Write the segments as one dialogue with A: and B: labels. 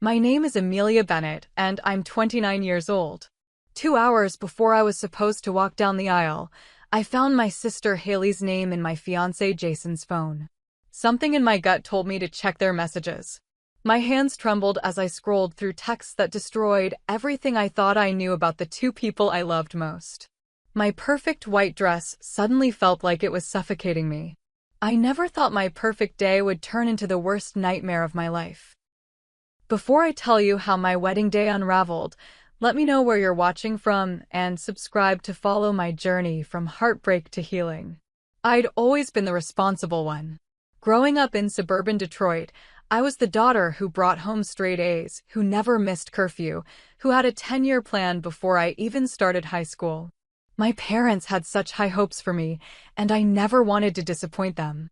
A: My name is Amelia Bennett, and I'm 29 years old. 2 hours before I was supposed to walk down the aisle, I found my sister Haley's name in my fiancé Jason's phone. Something in my gut told me to check their messages. My hands trembled as I scrolled through texts that destroyed everything I thought I knew about the two people I loved most. My perfect white dress suddenly felt like it was suffocating me. I never thought my perfect day would turn into the worst nightmare of my life. Before I tell you how my wedding day unraveled, let me know where you're watching from and subscribe to follow my journey from heartbreak to healing. I'd always been the responsible one. Growing up in suburban Detroit, I was the daughter who brought home straight A's, who never missed curfew, who had a 10-year plan before I even started high school. My parents had such high hopes for me, and I never wanted to disappoint them.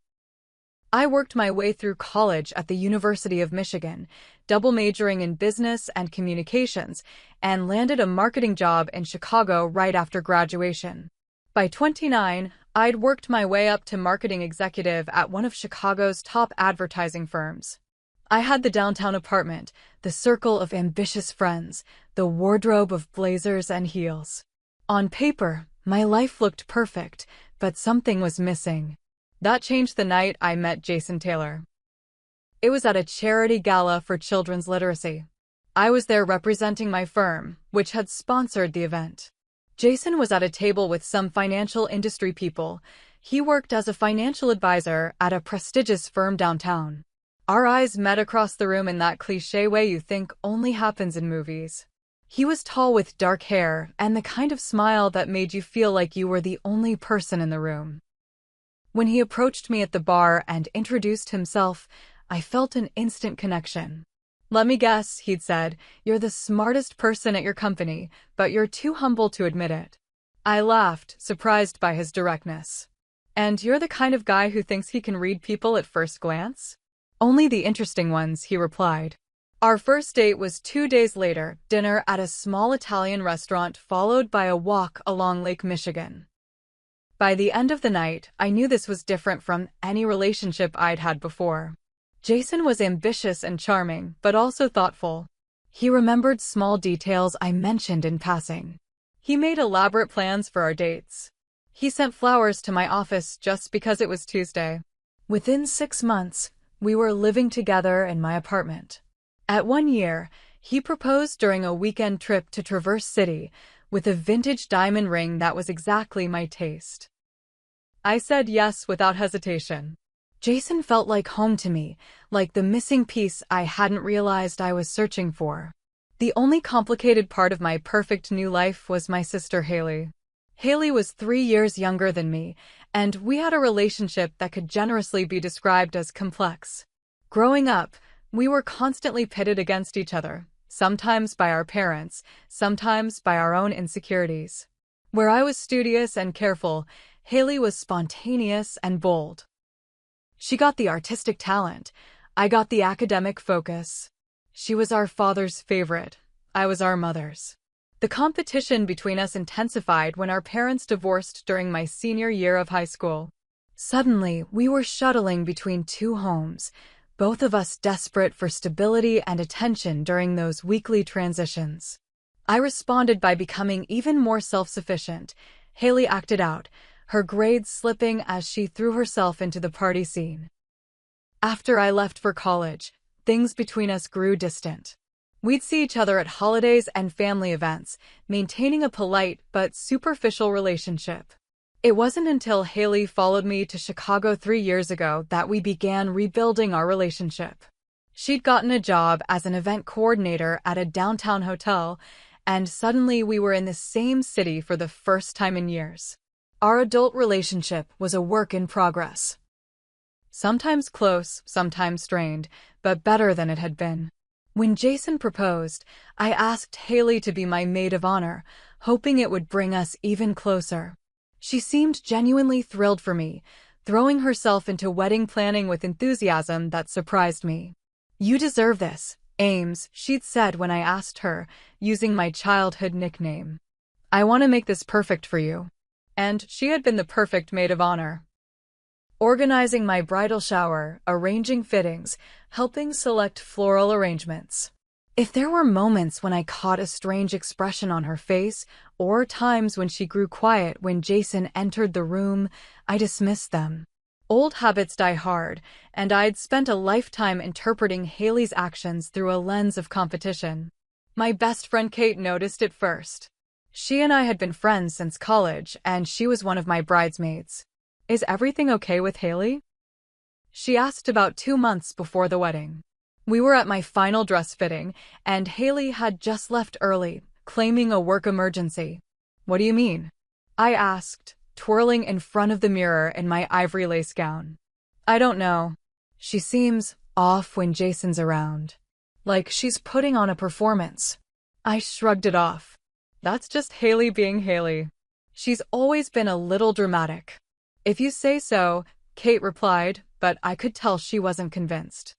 A: I worked my way through college at the University of Michigan, double majoring in business and communications, and landed a marketing job in Chicago right after graduation. By 29, I'd worked my way up to marketing executive at one of Chicago's top advertising firms. I had the downtown apartment, the circle of ambitious friends, the wardrobe of blazers and heels. On paper, my life looked perfect, but something was missing. That changed the night I met Jason Taylor. It was at a charity gala for children's literacy. I was there representing my firm, which had sponsored the event. Jason was at a table with some financial industry people. He worked as a financial advisor at a prestigious firm downtown. Our eyes met across the room in that cliché way you think only happens in movies. He was tall with dark hair and the kind of smile that made you feel like you were the only person in the room. When he approached me at the bar and introduced himself, I felt an instant connection. "Let me guess," he'd said, "you're the smartest person at your company, but you're too humble to admit it." I laughed, surprised by his directness. "And you're the kind of guy who thinks he can read people at first glance?" "Only the interesting ones," he replied. Our first date was 2 days later, dinner at a small Italian restaurant followed by a walk along Lake Michigan. By the end of the night, I knew this was different from any relationship I'd had before. Jason was ambitious and charming, but also thoughtful. He remembered small details I mentioned in passing. He made elaborate plans for our dates. He sent flowers to my office just because it was Tuesday. Within 6 months, we were living together in my apartment. At 1 year, he proposed during a weekend trip to Traverse City with a vintage diamond ring that was exactly my taste. I said yes without hesitation. Jason felt like home to me, like the missing piece I hadn't realized I was searching for. The only complicated part of my perfect new life was my sister Haley. Haley was 3 years younger than me, and we had a relationship that could generously be described as complex. Growing up, we were constantly pitted against each other, sometimes by our parents, sometimes by our own insecurities. Where I was studious and careful, Haley was spontaneous and bold. She got the artistic talent. I got the academic focus. She was our father's favorite. I was our mother's. The competition between us intensified when our parents divorced during my senior year of high school. Suddenly, we were shuttling between two homes, both of us desperate for stability and attention during those weekly transitions. I responded by becoming even more self-sufficient. Haley acted out, her grades slipping as she threw herself into the party scene. After I left for college, things between us grew distant. We'd see each other at holidays and family events, maintaining a polite but superficial relationship. It wasn't until Haley followed me to Chicago 3 years ago that we began rebuilding our relationship. She'd gotten a job as an event coordinator at a downtown hotel, and suddenly we were in the same city for the first time in years. Our adult relationship was a work in progress. Sometimes close, sometimes strained, but better than it had been. When Jason proposed, I asked Haley to be my maid of honor, hoping it would bring us even closer. She seemed genuinely thrilled for me, throwing herself into wedding planning with enthusiasm that surprised me. "You deserve this, Ames," she'd said when I asked her, using my childhood nickname. "I want to make this perfect for you." And she had been the perfect maid of honor. Organizing my bridal shower, arranging fittings, helping select floral arrangements. If there were moments when I caught a strange expression on her face, or times when she grew quiet when Jason entered the room, I dismissed them. Old habits die hard, and I'd spent a lifetime interpreting Haley's actions through a lens of competition. My best friend Kate noticed it first. She and I had been friends since college, and she was one of my bridesmaids. "Is everything okay with Haley?" she asked about 2 months before the wedding. We were at my final dress fitting, and Haley had just left early, claiming a work emergency. "What do you mean?" I asked, twirling in front of the mirror in my ivory lace gown. "I don't know. She seems off when Jason's around. Like she's putting on a performance." I shrugged it off. That's just Haley being Haley. She's always been a little dramatic. "If you say so," Kate replied, but I could tell she wasn't convinced.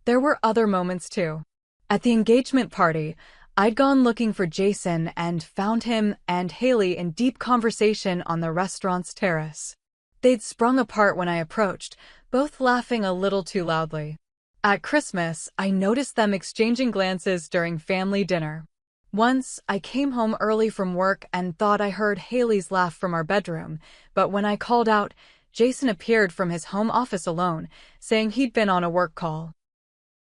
A: There were other moments too. At the engagement party, I'd gone looking for Jason and found him and Haley in deep conversation on the restaurant's terrace. They'd sprung apart when I approached, both laughing a little too loudly. At Christmas, I noticed them exchanging glances during family dinner. Once, I came home early from work and thought I heard Haley's laugh from our bedroom, but when I called out, Jason appeared from his home office alone, saying he'd been on a work call.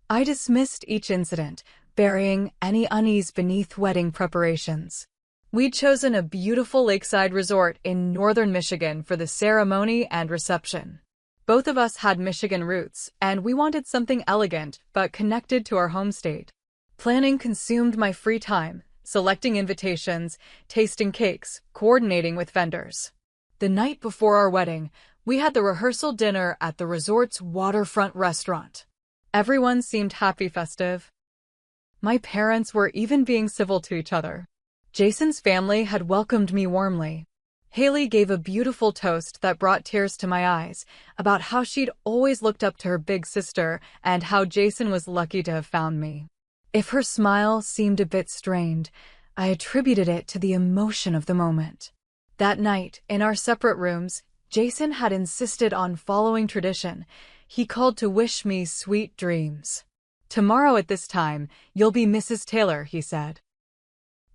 A: I dismissed each incident, burying any unease beneath wedding preparations. We'd chosen a beautiful lakeside resort in northern Michigan for the ceremony and reception. Both of us had Michigan roots, and we wanted something elegant but connected to our home state. Planning consumed my free time, selecting invitations, tasting cakes, coordinating with vendors. The night before our wedding, we had the rehearsal dinner at the resort's waterfront restaurant. Everyone seemed happy, festive. My parents were even being civil to each other. Jason's family had welcomed me warmly. Haley gave a beautiful toast that brought tears to my eyes about how she'd always looked up to her big sister and how Jason was lucky to have found me. If her smile seemed a bit strained, I attributed it to the emotion of the moment. That night, in our separate rooms, Jason had insisted on following tradition. He called to wish me sweet dreams. "Tomorrow at this time, you'll be Mrs. Taylor," he said.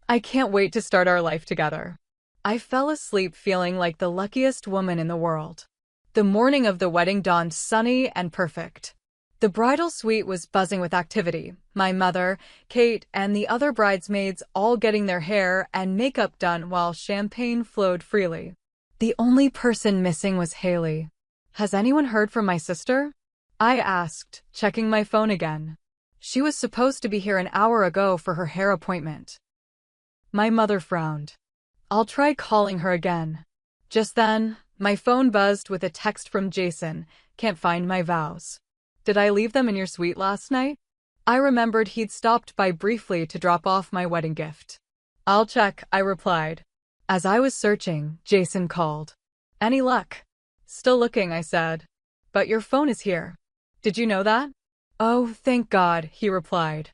A: "I can't wait to start our life together." I fell asleep feeling like the luckiest woman in the world. The morning of the wedding dawned sunny and perfect. The bridal suite was buzzing with activity, my mother, Kate, and the other bridesmaids all getting their hair and makeup done while champagne flowed freely. The only person missing was Haley. "Has anyone heard from my sister?" I asked, checking my phone again. She was supposed to be here an hour ago for her hair appointment. My mother frowned. "I'll try calling her again." Just then, my phone buzzed with a text from Jason. "Can't find my vows. Did I leave them in your suite last night?" I remembered he'd stopped by briefly to drop off my wedding gift. "I'll check," I replied. As I was searching, Jason called. "Any luck?" "Still looking," I said. "But your phone is here. Did you know that?" "Oh, thank God," he replied.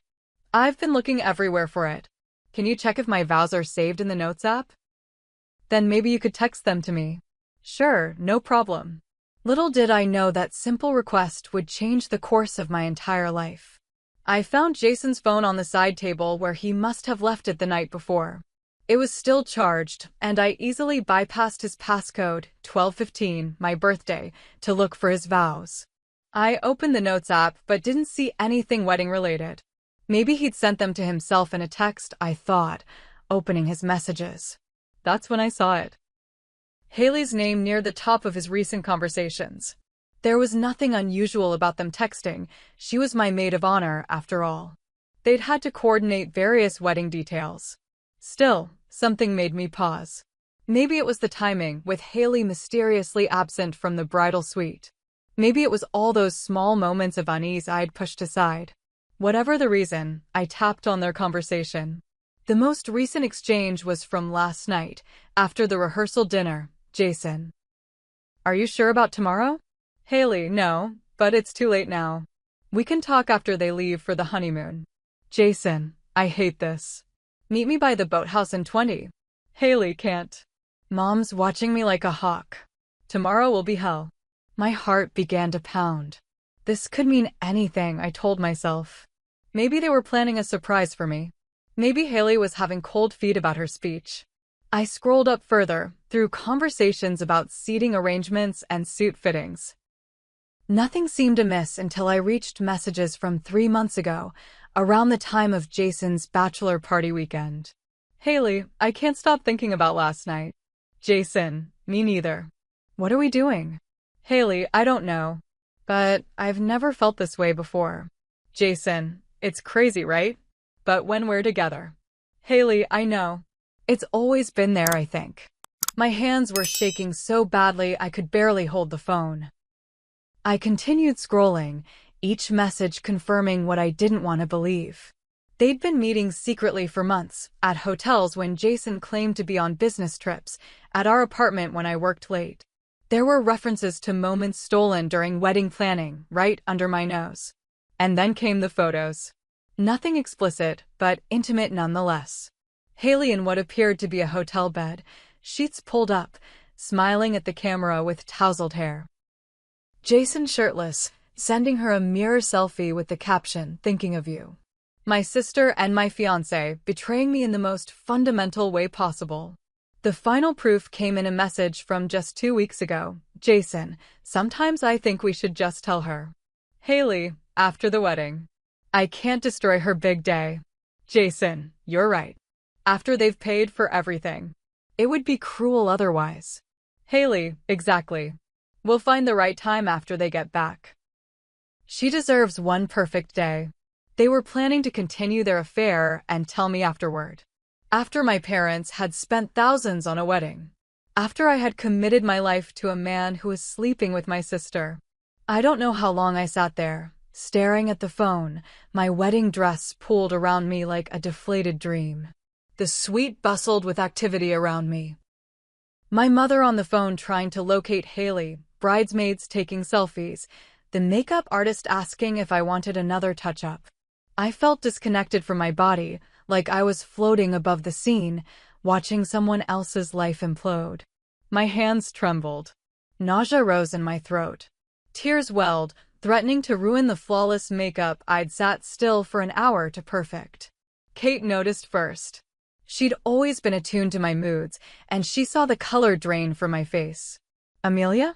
A: "I've been looking everywhere for it. Can you check if my vows are saved in the Notes app? Then maybe you could text them to me." "Sure, no problem." Little did I know that simple request would change the course of my entire life. I found Jason's phone on the side table where he must have left it the night before. It was still charged, and I easily bypassed his passcode, 1215, my birthday, to look for his vows. I opened the Notes app but didn't see anything wedding-related. Maybe he'd sent them to himself in a text, I thought, opening his messages. That's when I saw it. Haley's name near the top of his recent conversations. There was nothing unusual about them texting. She was my maid of honor, after all. They'd had to coordinate various wedding details. Still, something made me pause. Maybe it was the timing, with Haley mysteriously absent from the bridal suite. Maybe it was all those small moments of unease I'd pushed aside. Whatever the reason, I tapped on their conversation. The most recent exchange was from last night, after the rehearsal dinner. Jason: "Are you sure about tomorrow?" Haley: "No, but it's too late now. We can talk after they leave for the honeymoon." Jason: "I hate this. Meet me by the boathouse in 20. Haley: "Can't. Mom's watching me like a hawk. Tomorrow will be hell." My heart began to pound. This could mean anything, I told myself. Maybe they were planning a surprise for me. Maybe Haley was having cold feet about her speech. I scrolled up further, through conversations about seating arrangements and suit fittings. Nothing seemed amiss until I reached messages from 3 months ago, around the time of Jason's bachelor party weekend. Haley, I can't stop thinking about last night. Jason, me neither. What are we doing? Haley, I don't know. But I've never felt this way before. Jason, it's crazy, right? But when we're together. Haley, I know. It's always been there, I think. My hands were shaking so badly I could barely hold the phone. I continued scrolling, each message confirming what I didn't want to believe. They'd been meeting secretly for months, at hotels when Jason claimed to be on business trips, at our apartment when I worked late. There were references to moments stolen during wedding planning, right under my nose. And then came the photos. Nothing explicit, but intimate nonetheless. Haley in what appeared to be a hotel bed, sheets pulled up, smiling at the camera with tousled hair. Jason shirtless, sending her a mirror selfie with the caption, "Thinking of you." My sister and my fiancé betraying me in the most fundamental way possible. The final proof came in a message from just 2 weeks ago. Jason, sometimes I think we should just tell her. Haley, after the wedding. I can't destroy her big day. Jason, you're right. After they've paid for everything. It would be cruel otherwise. Haley, exactly. We'll find the right time after they get back. She deserves one perfect day. They were planning to continue their affair and tell me afterward. After my parents had spent thousands on a wedding. After I had committed my life to a man who was sleeping with my sister. I don't know how long I sat there, staring at the phone, my wedding dress pulled around me like a deflated dream. The suite bustled with activity around me. My mother on the phone trying to locate Haley, bridesmaids taking selfies, the makeup artist asking if I wanted another touch-up. I felt disconnected from my body, like I was floating above the scene, watching someone else's life implode. My hands trembled. Nausea rose in my throat. Tears welled, threatening to ruin the flawless makeup I'd sat still for an hour to perfect. Kate noticed first. She'd always been attuned to my moods, and she saw the color drain from my face. Amelia?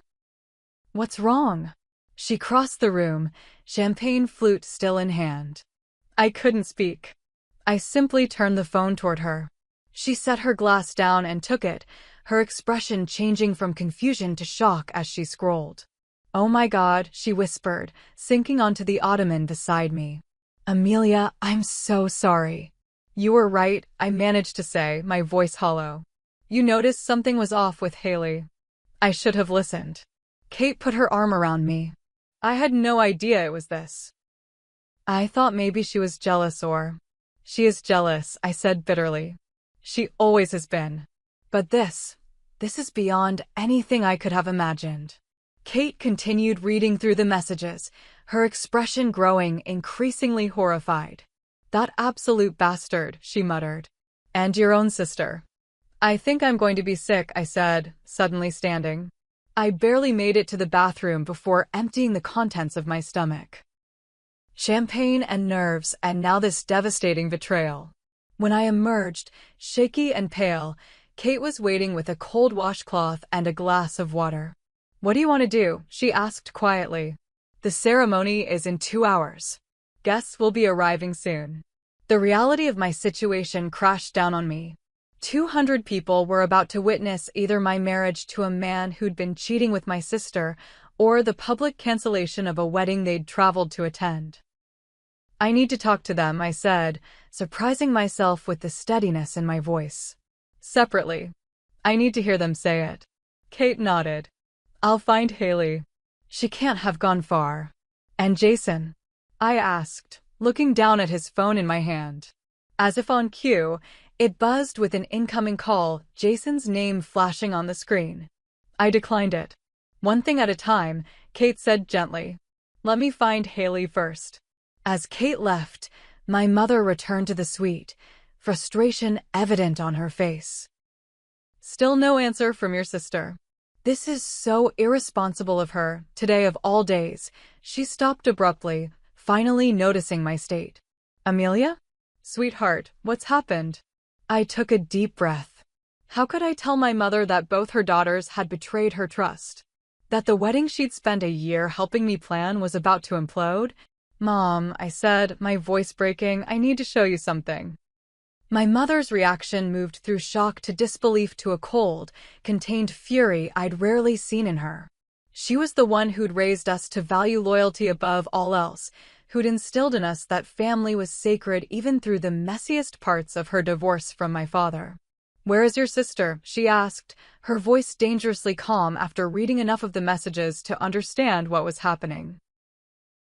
A: What's wrong? She crossed the room, champagne flute still in hand. I couldn't speak. I simply turned the phone toward her. She set her glass down and took it, her expression changing from confusion to shock as she scrolled. Oh my God, she whispered, sinking onto the ottoman beside me. Amelia, I'm so sorry. You were right, I managed to say, my voice hollow. You noticed something was off with Haley. I should have listened. Kate put her arm around me. I had no idea it was this. I thought maybe she was jealous or... She is jealous, I said bitterly. She always has been. But this is beyond anything I could have imagined. Kate continued reading through the messages, her expression growing increasingly horrified. That absolute bastard, she muttered. And your own sister. I think I'm going to be sick, I said, suddenly standing. I barely made it to the bathroom before emptying the contents of my stomach. Champagne and nerves, and now this devastating betrayal. When I emerged, shaky and pale, Kate was waiting with a cold washcloth and a glass of water. What do you want to do? She asked quietly. The ceremony is in 2 hours. Guests will be arriving soon. The reality of my situation crashed down on me. 200 people were about to witness either my marriage to a man who'd been cheating with my sister or the public cancellation of a wedding they'd traveled to attend. I need to talk to them, I said, surprising myself with the steadiness in my voice. Separately. I need to hear them say it. Kate nodded. I'll find Haley. She can't have gone far. And Jason? I asked, looking down at his phone in my hand. As if on cue, it buzzed with an incoming call, Jason's name flashing on the screen. I declined it. One thing at a time, Kate said gently. Let me find Haley first. As Kate left, my mother returned to the suite, frustration evident on her face. Still no answer from your sister. This is so irresponsible of her, today of all days. She stopped abruptly, finally noticing my state. Amelia? Sweetheart, what's happened? I took a deep breath. How could I tell my mother that both her daughters had betrayed her trust? That the wedding she'd spent a year helping me plan was about to implode? Mom, I said, my voice breaking, I need to show you something. My mother's reaction moved through shock to disbelief to a cold, contained fury I'd rarely seen in her. She was the one who'd raised us to value loyalty above all else, who'd instilled in us that family was sacred even through the messiest parts of her divorce from my father. "Where is your sister?" she asked, her voice dangerously calm after reading enough of the messages to understand what was happening.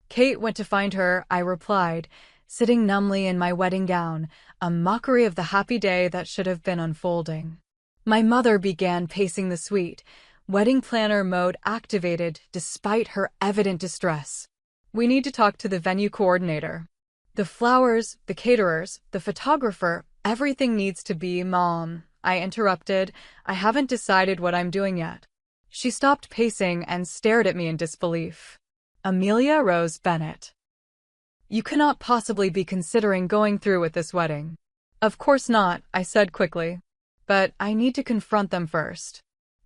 A: "Kate went to find her," I replied, sitting numbly in my wedding gown, a mockery of the happy day that should have been unfolding. My mother began pacing the suite, wedding planner mode activated despite her evident distress. "We need to talk to the venue coordinator. The flowers, the caterers, the photographer, everything needs to be." "Mom," I interrupted, "I haven't decided what I'm doing yet." She stopped pacing and stared at me in disbelief. "Amelia Rose Bennett. You cannot possibly be considering going through with this wedding." "Of course not," I said quickly. "But I need to confront them first.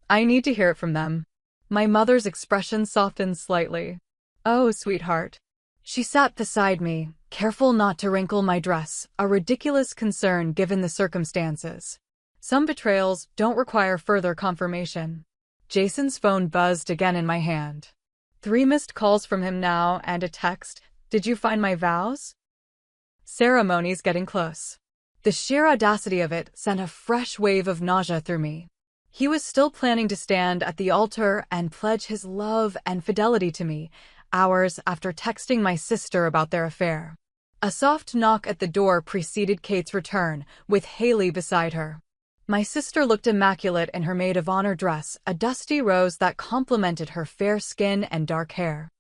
A: I need to hear it from them." My mother's expression softened slightly. "Oh, sweetheart." She sat beside me, careful not to wrinkle my dress, a ridiculous concern given the circumstances. "Some betrayals don't require further confirmation." Jason's phone buzzed again in my hand. 3 missed calls from him now and a text. "Did you find my vows?" Ceremony's getting close. The sheer audacity of it sent a fresh wave of nausea through me. He was still planning to stand at the altar and pledge his love and fidelity to me, hours after texting my sister about their affair. A soft knock at the door preceded Kate's return, with Haley beside her. My sister looked immaculate in her maid of honor dress, a dusty rose that complemented her fair skin and dark hair.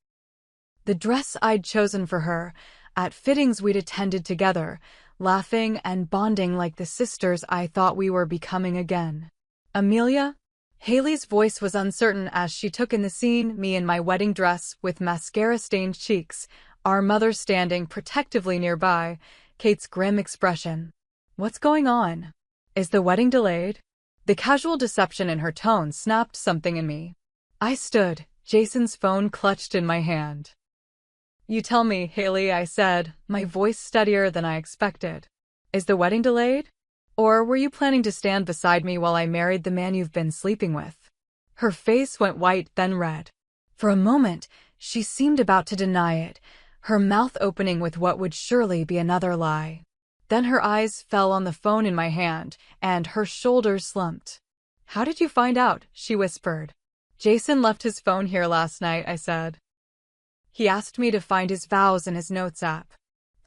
A: The dress I'd chosen for her, at fittings we'd attended together, laughing and bonding like the sisters I thought we were becoming again. "Amelia?" Haley's voice was uncertain as she took in the scene, me in my wedding dress with mascara-stained cheeks, our mother standing protectively nearby, Kate's grim expression. "What's going on? Is the wedding delayed?" The casual deception in her tone snapped something in me. I stood, Jason's phone clutched in my hand. "You tell me, Haley," I said, my voice steadier than I expected. "Is the wedding delayed? Or were you planning to stand beside me while I married the man you've been sleeping with?" Her face went white, then red. For a moment, she seemed about to deny it, her mouth opening with what would surely be another lie. Then her eyes fell on the phone in my hand, and her shoulders slumped. "How did you find out?" she whispered. "Jason left his phone here last night," I said. "He asked me to find his vows in his notes app.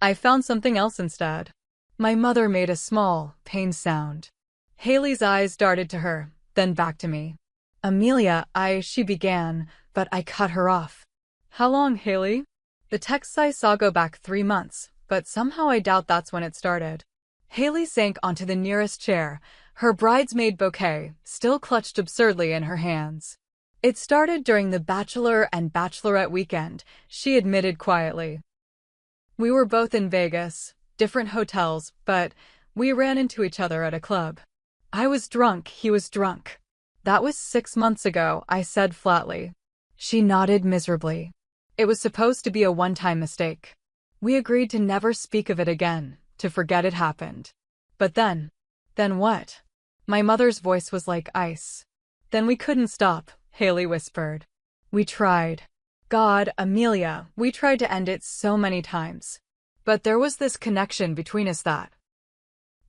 A: I found something else instead." My mother made a small, pained sound. Haley's eyes darted to her, then back to me. "Amelia, she began, but I cut her off." "How long, Haley?" "The texts I saw go back 3 months, but somehow I doubt that's when it started." Haley sank onto the nearest chair, her bridesmaid bouquet still clutched absurdly in her hands. "It started during the bachelor and bachelorette weekend," she admitted quietly. "We were both in Vegas, different hotels, but we ran into each other at a club. I was drunk, he was drunk. That was 6 months ago," I said flatly. She nodded miserably. "It was supposed to be a one-time mistake. We agreed to never speak of it again, to forget it happened. But then what?" My mother's voice was like ice. "Then we couldn't stop," Haley whispered. "We tried. God, Amelia, we tried to end it so many times. But there was this connection between us that—"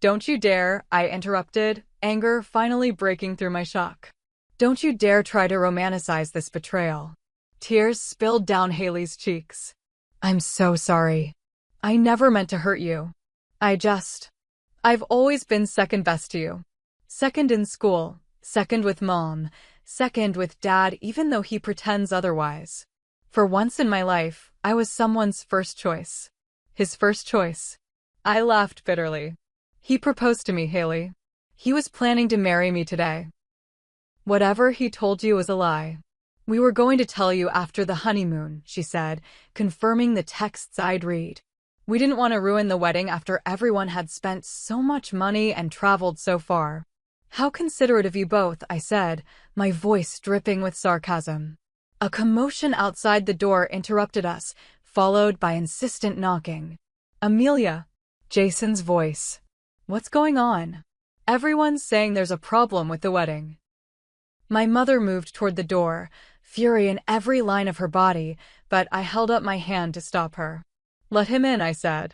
A: "Don't you dare," I interrupted, anger finally breaking through my shock. "Don't you dare try to romanticize this betrayal." Tears spilled down Haley's cheeks. "I'm so sorry. I never meant to hurt you. I've always been second best to you. Second in school, second with Mom, second with Dad even though he pretends otherwise. For once in my life, I was someone's first choice. His first choice." I laughed bitterly. "He proposed to me, Haley. He was planning to marry me today." "Whatever he told you was a lie. We were going to tell you after the honeymoon," she said, confirming the texts I'd read. We didn't want to ruin the wedding after everyone had spent so much money and traveled so far. How considerate of you both, I said, my voice dripping with sarcasm. A commotion outside the door interrupted us, followed by insistent knocking. Amelia. Jason's voice. What's going on? Everyone's saying there's a problem with the wedding. My mother moved toward the door, fury in every line of her body, but I held up my hand to stop her. Let him in, I said.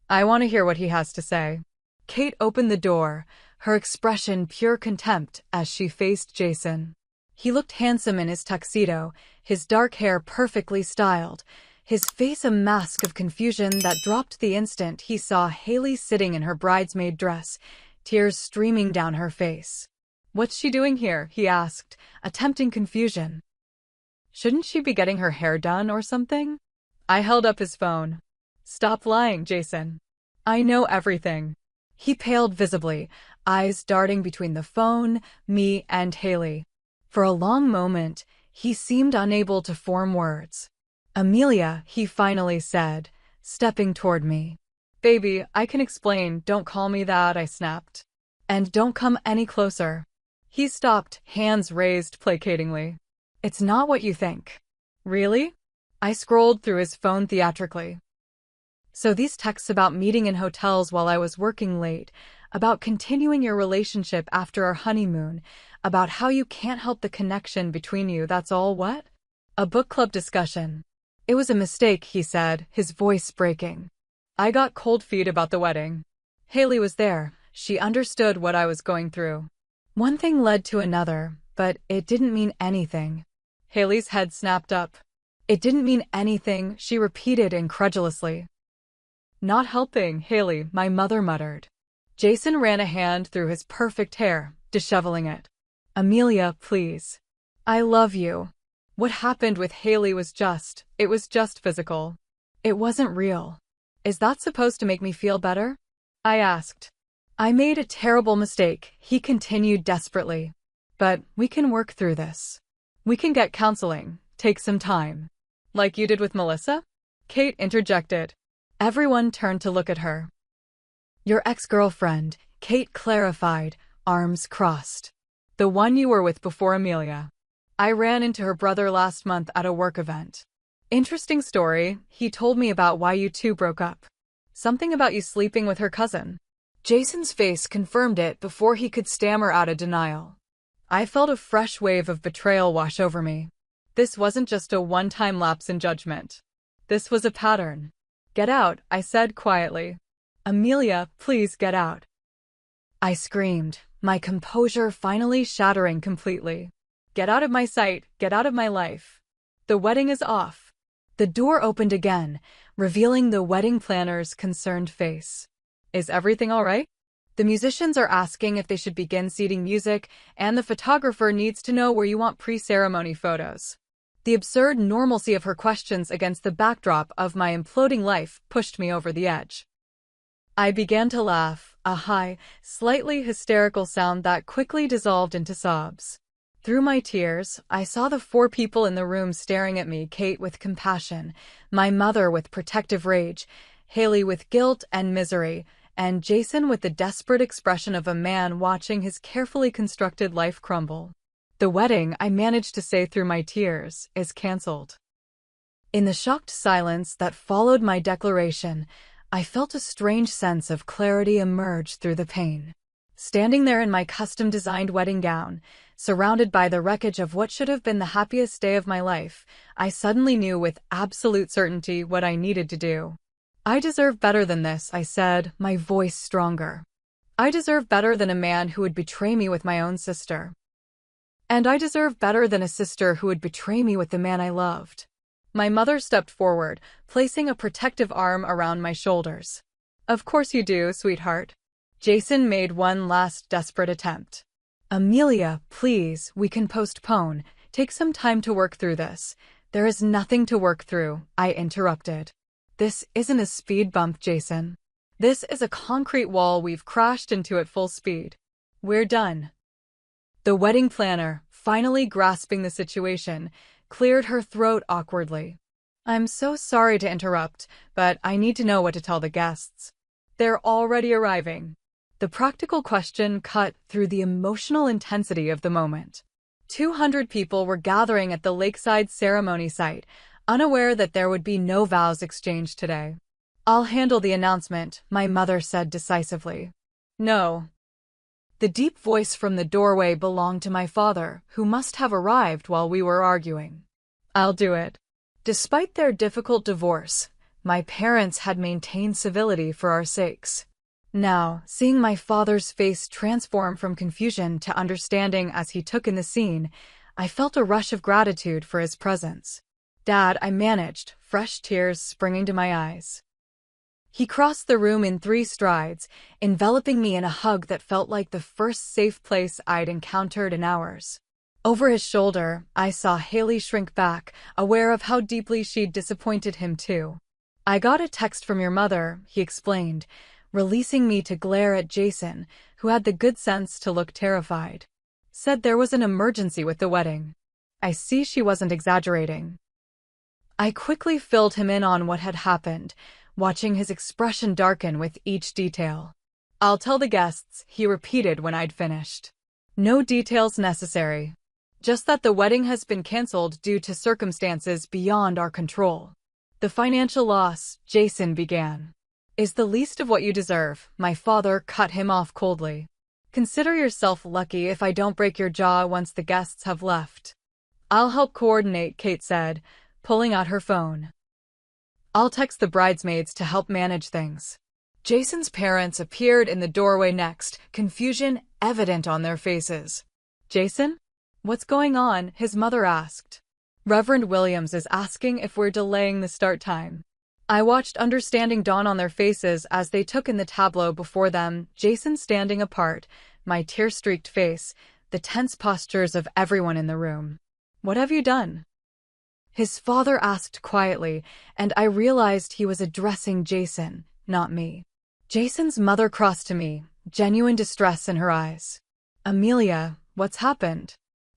A: I want to hear what he has to say. Kate opened the door, her expression pure contempt as she faced Jason. He looked handsome in his tuxedo, his dark hair perfectly styled, his face a mask of confusion that dropped the instant he saw Haley sitting in her bridesmaid dress, tears streaming down her face. What's she doing here? He asked, attempting confusion. Shouldn't she be getting her hair done or something? I held up his phone. Stop lying, Jason. I know everything. He paled visibly, eyes darting between the phone, me, and Haley. For a long moment, he seemed unable to form words. Amelia, he finally said, stepping toward me. Baby, I can explain, don't call me that, I snapped. And don't come any closer. He stopped, hands raised placatingly. It's not what you think. Really? I scrolled through his phone theatrically. So these texts about meeting in hotels while I was working late, about continuing your relationship after our honeymoon, about how you can't help the connection between you, that's all what? A book club discussion. It was a mistake, he said, his voice breaking. I got cold feet about the wedding. Haley was there. She understood what I was going through. One thing led to another, but it didn't mean anything. Haley's head snapped up. It didn't mean anything, she repeated incredulously. Not helping, Haley, my mother muttered. Jason ran a hand through his perfect hair, disheveling it. Amelia, please. I love you. What happened with Haley was just physical. It wasn't real. Is that supposed to make me feel better? I asked. I made a terrible mistake, he continued desperately. But we can work through this. We can get counseling, take some time. Like you did with Melissa? Kate interjected. Everyone turned to look at her. Your ex-girlfriend, Kate clarified, arms crossed. The one you were with before Amelia. I ran into her brother last month at a work event. Interesting story, he told me about why you two broke up. Something about you sleeping with her cousin. Jason's face confirmed it before he could stammer out a denial. I felt a fresh wave of betrayal wash over me. This wasn't just a one-time lapse in judgment. This was a pattern. Get out, I said quietly. Amelia, please get out. I screamed, my composure finally shattering completely. Get out of my sight, get out of my life. The wedding is off. The door opened again, revealing the wedding planner's concerned face. Is everything all right? The musicians are asking if they should begin seating music, and the photographer needs to know where you want pre-ceremony photos. The absurd normalcy of her questions against the backdrop of my imploding life pushed me over the edge. I began to laugh, a high, slightly hysterical sound that quickly dissolved into sobs. Through my tears, I saw the four people in the room staring at me, Kate with compassion, my mother with protective rage, Haley with guilt and misery, and Jason with the desperate expression of a man watching his carefully constructed life crumble. The wedding, I managed to say through my tears, is cancelled. In the shocked silence that followed my declaration, I felt a strange sense of clarity emerge through the pain. Standing there in my custom-designed wedding gown, surrounded by the wreckage of what should have been the happiest day of my life, I suddenly knew with absolute certainty what I needed to do. I deserve better than this, I said, my voice stronger. I deserve better than a man who would betray me with my own sister. And I deserve better than a sister who would betray me with the man I loved. My mother stepped forward, placing a protective arm around my shoulders. Of course you do, sweetheart. Jason made one last desperate attempt. Amelia, please, we can postpone. Take some time to work through this. There is nothing to work through, I interrupted. This isn't a speed bump, Jason. This is a concrete wall we've crashed into at full speed. We're done. The wedding planner, finally grasping the situation, cleared her throat awkwardly. I'm so sorry to interrupt, but I need to know what to tell the guests. They're already arriving. The practical question cut through the emotional intensity of the moment. 200 people were gathering at the lakeside ceremony site, unaware that there would be no vows exchanged today. I'll handle the announcement, my mother said decisively. No. The deep voice from the doorway belonged to my father, who must have arrived while we were arguing. I'll do it. Despite their difficult divorce, my parents had maintained civility for our sakes. Now, seeing my father's face transform from confusion to understanding as he took in the scene, I felt a rush of gratitude for his presence. Dad, I managed, fresh tears springing to my eyes. He crossed the room in 3 strides, enveloping me in a hug that felt like the first safe place I'd encountered in hours. Over his shoulder, I saw Haley shrink back, aware of how deeply she'd disappointed him too. I got a text from your mother, he explained, releasing me to glare at Jason, who had the good sense to look terrified. Said there was an emergency with the wedding. I see she wasn't exaggerating. I quickly filled him in on what had happened, watching his expression darken with each detail. I'll tell the guests, he repeated when I'd finished. No details necessary. Just that the wedding has been cancelled due to circumstances beyond our control. The financial loss, Jason began, is the least of what you deserve, my father cut him off coldly. Consider yourself lucky if I don't break your jaw once the guests have left. I'll help coordinate, Kate said, pulling out her phone. I'll text the bridesmaids to help manage things. Jason's parents appeared in the doorway next, confusion evident on their faces. Jason? What's going on? His mother asked. Reverend Williams is asking if we're delaying the start time. I watched understanding dawn on their faces as they took in the tableau before them, Jason standing apart, my tear-streaked face, the tense postures of everyone in the room. What have you done? His father asked quietly, and I realized he was addressing Jason, not me. Jason's mother crossed to me, genuine distress in her eyes. Amelia, what's happened?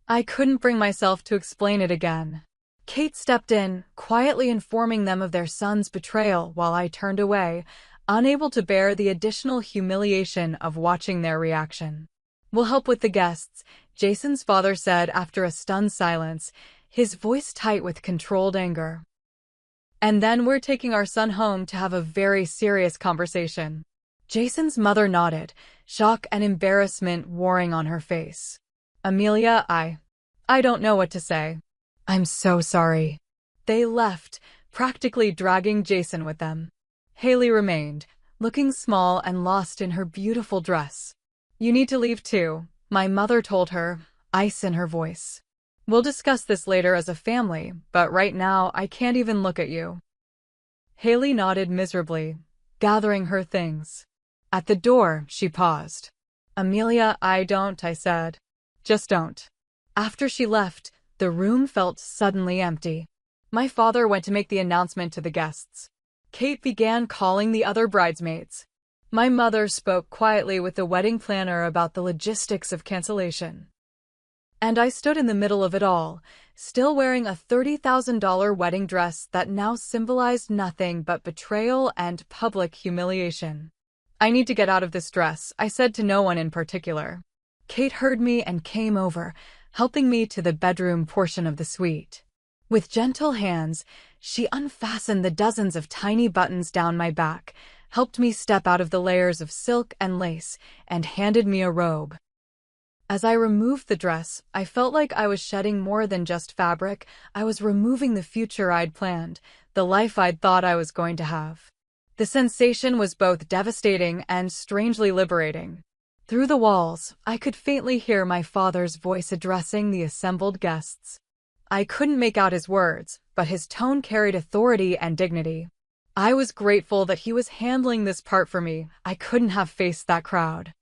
A: I couldn't bring myself to explain it again. Kate stepped in, quietly informing them of their son's betrayal while I turned away, unable to bear the additional humiliation of watching their reaction. We'll help with the guests, Jason's father said after a stunned silence, his voice tight with controlled anger. And then we're taking our son home to have a very serious conversation. Jason's mother nodded, shock and embarrassment warring on her face. Amelia, I don't know what to say. I'm so sorry. They left, practically dragging Jason with them. Haley remained, looking small and lost in her beautiful dress. You need to leave too, my mother told her, ice in her voice. We'll discuss this later as a family, but right now I can't even look at you. Haley nodded miserably, gathering her things. At the door, she paused. Amelia, I said. Just don't. After she left, the room felt suddenly empty. My father went to make the announcement to the guests. Kate began calling the other bridesmaids. My mother spoke quietly with the wedding planner about the logistics of cancellation. And I stood in the middle of it all, still wearing a $30,000 wedding dress that now symbolized nothing but betrayal and public humiliation. I need to get out of this dress, I said to no one in particular. Kate heard me and came over, helping me to the bedroom portion of the suite. With gentle hands, she unfastened the dozens of tiny buttons down my back, helped me step out of the layers of silk and lace, and handed me a robe. As I removed the dress, I felt like I was shedding more than just fabric. I was removing the future I'd planned, the life I'd thought I was going to have. The sensation was both devastating and strangely liberating. Through the walls, I could faintly hear my father's voice addressing the assembled guests. I couldn't make out his words, but his tone carried authority and dignity. I was grateful that he was handling this part for me. I couldn't have faced that crowd.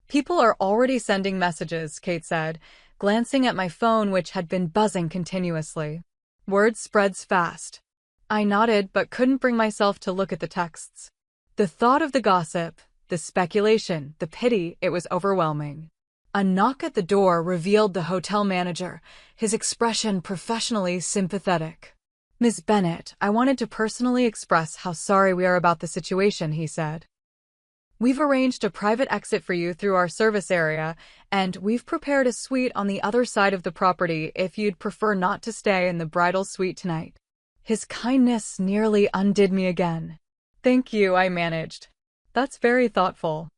A: People are already sending messages, Kate said, glancing at my phone which had been buzzing continuously. Word spreads fast. I nodded but couldn't bring myself to look at the texts. The thought of the gossip, the speculation, the pity, it was overwhelming. A knock at the door revealed the hotel manager, his expression professionally sympathetic. Ms. Bennett, I wanted to personally express how sorry we are about the situation, he said. We've arranged a private exit for you through our service area, and we've prepared a suite on the other side of the property if you'd prefer not to stay in the bridal suite tonight. His kindness nearly undid me again. Thank you, I managed. That's very thoughtful.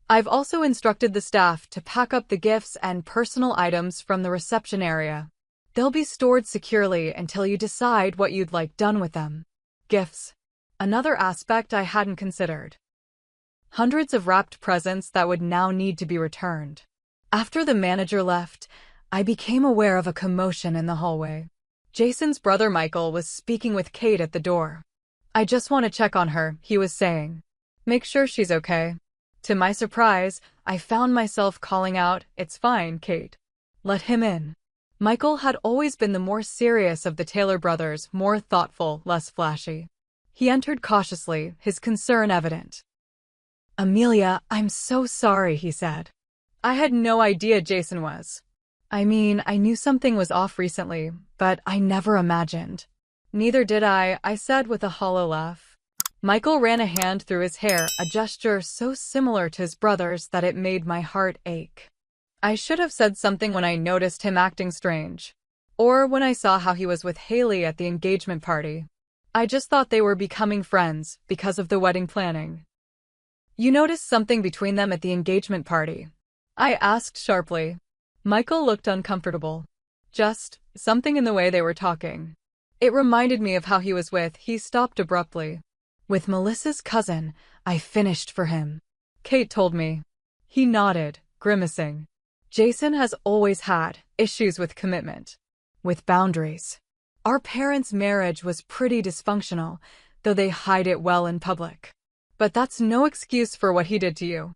A: I've also instructed the staff to pack up the gifts and personal items from the reception area. They'll be stored securely until you decide what you'd like done with them. Gifts. Another aspect I hadn't considered. Hundreds of wrapped presents that would now need to be returned. After the manager left, I became aware of a commotion in the hallway. Jason's brother Michael was speaking with Kate at the door. I just want to check on her, he was saying. Make sure she's okay. To my surprise, I found myself calling out, "It's fine, Kate. Let him in." Michael had always been the more serious of the Taylor brothers, more thoughtful, less flashy. He entered cautiously, his concern evident. "Amelia, I'm so sorry," he said. I had no idea Jason was. I mean, I knew something was off recently, but I never imagined. Neither did I said with a hollow laugh. Michael ran a hand through his hair, a gesture so similar to his brother's that it made my heart ache. I should have said something when I noticed him acting strange. Or when I saw how he was with Haley at the engagement party. I just thought they were becoming friends because of the wedding planning. You noticed something between them at the engagement party? I asked sharply. Michael looked uncomfortable. Just something in the way they were talking. It reminded me of how he was with. He stopped abruptly. With Melissa's cousin, I finished for him. Kate told me. He nodded, grimacing. Jason has always had issues with commitment. With boundaries. Our parents' marriage was pretty dysfunctional, though they hide it well in public. But that's no excuse for what he did to you.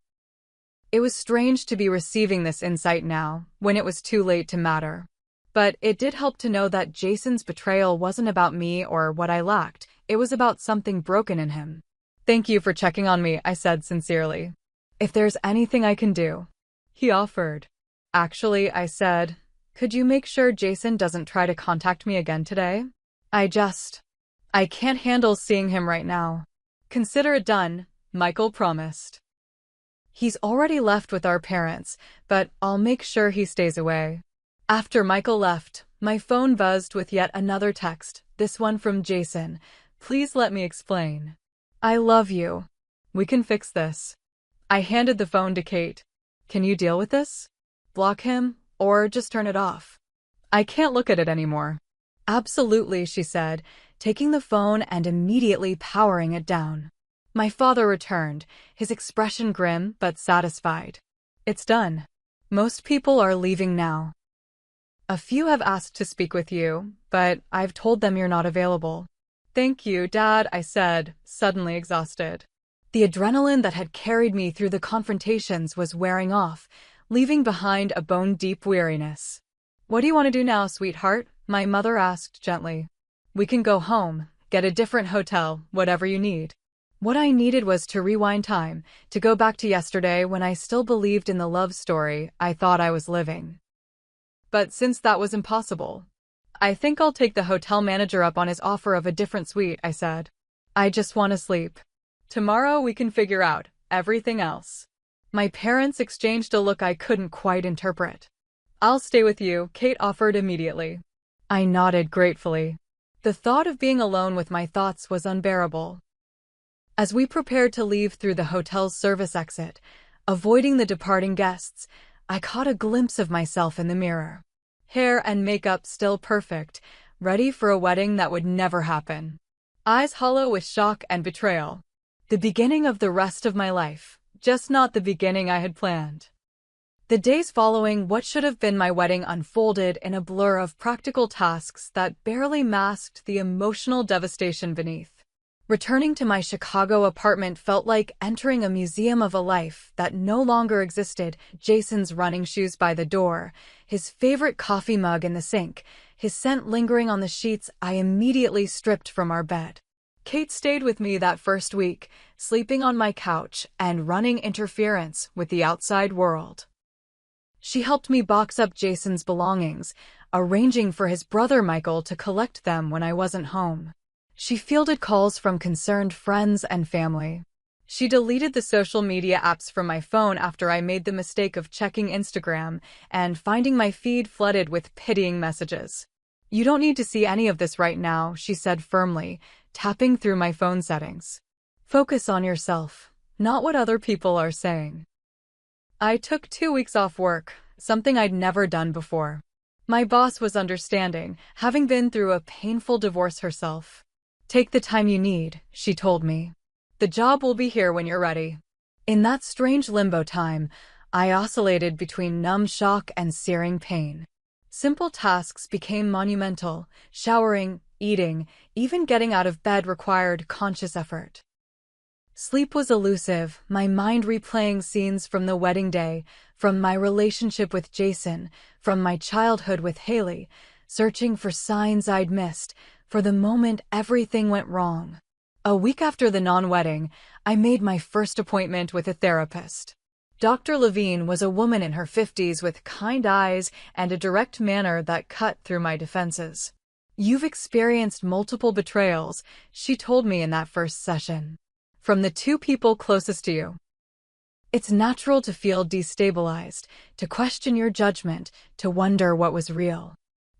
A: It was strange to be receiving this insight now, when it was too late to matter. But it did help to know that Jason's betrayal wasn't about me or what I lacked, it was about something broken in him. Thank you for checking on me, I said sincerely. If there's anything I can do. He offered. Actually, I said, could you make sure Jason doesn't try to contact me again today? I can't handle seeing him right now. Consider it done, Michael promised. He's already left with our parents, but I'll make sure he stays away. After Michael left, my phone buzzed with yet another text, this one from Jason. Please let me explain. I love you. We can fix this. I handed the phone to Kate. Can you deal with this? Block him, or just turn it off? I can't look at it anymore. Absolutely, she said, taking the phone and immediately powering it down. My father returned, his expression grim but satisfied. It's done. Most people are leaving now. A few have asked to speak with you, but I've told them you're not available. Thank you, Dad, I said, suddenly exhausted. The adrenaline that had carried me through the confrontations was wearing off, leaving behind a bone-deep weariness. What do you want to do now, sweetheart? My mother asked gently. We can go home, get a different hotel, whatever you need. What I needed was to rewind time, to go back to yesterday when I still believed in the love story I thought I was living. But since that was impossible, I think I'll take the hotel manager up on his offer of a different suite, I said. I just want to sleep. Tomorrow we can figure out everything else. My parents exchanged a look I couldn't quite interpret. I'll stay with you, Kate offered immediately. I nodded gratefully. The thought of being alone with my thoughts was unbearable. As we prepared to leave through the hotel's service exit, avoiding the departing guests, I caught a glimpse of myself in the mirror. Hair and makeup still perfect, ready for a wedding that would never happen. Eyes hollow with shock and betrayal. The beginning of the rest of my life, just not the beginning I had planned. The days following what should have been my wedding unfolded in a blur of practical tasks that barely masked the emotional devastation beneath. Returning to my Chicago apartment felt like entering a museum of a life that no longer existed. Jason's running shoes by the door, his favorite coffee mug in the sink, his scent lingering on the sheets I immediately stripped from our bed. Kate stayed with me that first week, sleeping on my couch and running interference with the outside world. She helped me box up Jason's belongings, arranging for his brother Michael to collect them when I wasn't home. She fielded calls from concerned friends and family. She deleted the social media apps from my phone after I made the mistake of checking Instagram and finding my feed flooded with pitying messages. "You don't need to see any of this right now," she said firmly, tapping through my phone settings. "Focus on yourself, not what other people are saying." I took 2 weeks off work, something I'd never done before. My boss was understanding, having been through a painful divorce herself. "Take the time you need," she told me. "The job will be here when you're ready." In that strange limbo time, I oscillated between numb shock and searing pain. Simple tasks became monumental. Showering, eating, even getting out of bed required conscious effort. Sleep was elusive, my mind replaying scenes from the wedding day, from my relationship with Jason, from my childhood with Haley, searching for signs I'd missed, for the moment everything went wrong. A week after the non-wedding, I made my first appointment with a therapist. Dr. Levine was a woman in her 50s with kind eyes and a direct manner that cut through my defenses. "You've experienced multiple betrayals," she told me in that first session. "From the two people closest to you. It's natural to feel destabilized, to question your judgment, to wonder what was real."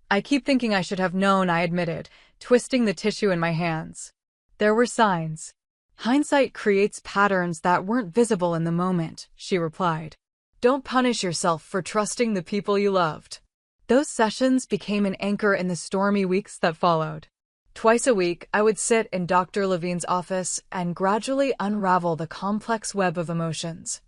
A: "I keep thinking I should have known," I admitted, twisting the tissue in my hands. "There were signs." "Hindsight creates patterns that weren't visible in the moment," she replied. "Don't punish yourself for trusting the people you loved." Those sessions became an anchor in the stormy weeks that followed. Twice a week, I would sit in Dr. Levine's office and gradually unravel the complex web of emotions.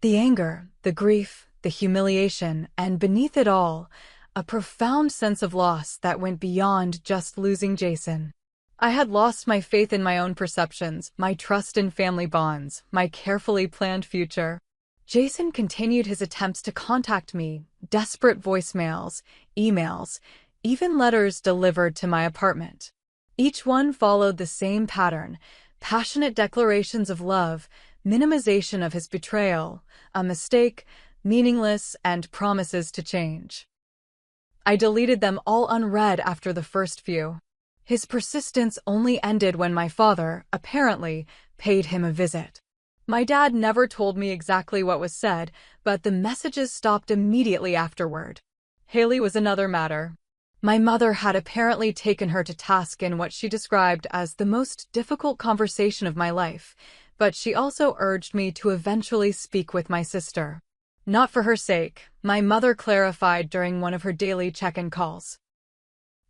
A: The anger, the grief, the humiliation, and beneath it all, a profound sense of loss that went beyond just losing Jason. I had lost my faith in my own perceptions, my trust in family bonds, my carefully planned future. Jason continued his attempts to contact me, desperate voicemails, emails, even letters delivered to my apartment. Each one followed the same pattern: passionate declarations of love, minimization of his betrayal, a mistake, meaningless, and promises to change. I deleted them all unread after the first few. His persistence only ended when my father, apparently, paid him a visit. My dad never told me exactly what was said, but the messages stopped immediately afterward. Haley was another matter. My mother had apparently taken her to task in what she described as the most difficult conversation of my life, but she also urged me to eventually speak with my sister. Not for her sake, my mother clarified during one of her daily check-in calls.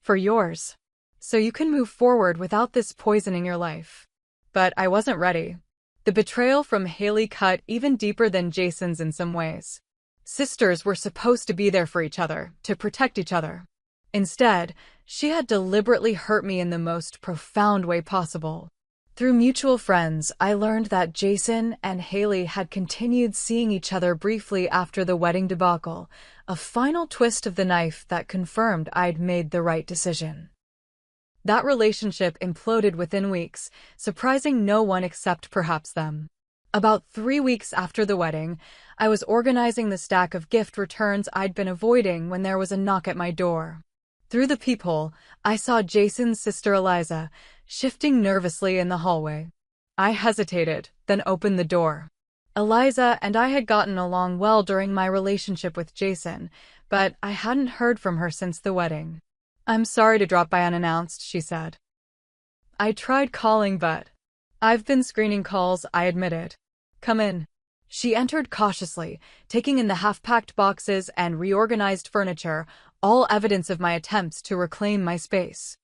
A: "For yours. So you can move forward without this poisoning your life." But I wasn't ready. The betrayal from Haley cut even deeper than Jason's in some ways. Sisters were supposed to be there for each other, to protect each other. Instead, she had deliberately hurt me in the most profound way possible. Through mutual friends, I learned that Jason and Haley had continued seeing each other briefly after the wedding debacle, a final twist of the knife that confirmed I'd made the right decision. That relationship imploded within weeks, surprising no one except perhaps them. About 3 weeks after the wedding, I was organizing the stack of gift returns I'd been avoiding when there was a knock at my door. Through the peephole, I saw Jason's sister Eliza, shifting nervously in the hallway. I hesitated, then opened the door. Eliza and I had gotten along well during my relationship with Jason, but I hadn't heard from her since the wedding. "I'm sorry to drop by unannounced," she said. "I tried calling, but..." "I've been screening calls," I admitted. "Come in." She entered cautiously, taking in the half-packed boxes and reorganized furniture, all evidence of my attempts to reclaim my space.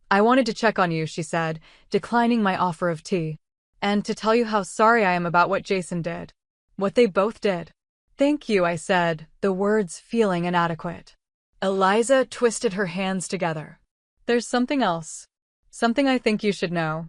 A: "I wanted to check on you," she said, declining my offer of tea. "And to tell you how sorry I am about what Jason did. What they both did." "Thank you," I said, the words feeling inadequate. Eliza twisted her hands together. "There's something else. Something I think you should know."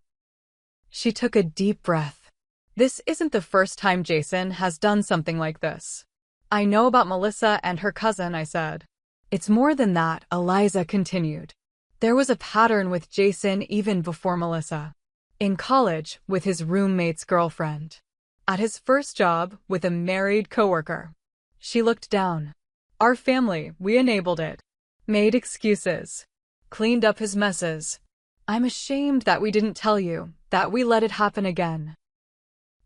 A: She took a deep breath. "This isn't the first time Jason has done something like this." "I know about Melissa and her cousin," I said. "It's more than that," Eliza continued. "There was a pattern with Jason even before Melissa. In college, with his roommate's girlfriend. At his first job, with a married coworker." She looked down. "Our family, we enabled it. Made excuses. Cleaned up his messes. I'm ashamed that we didn't tell you, that we let it happen again.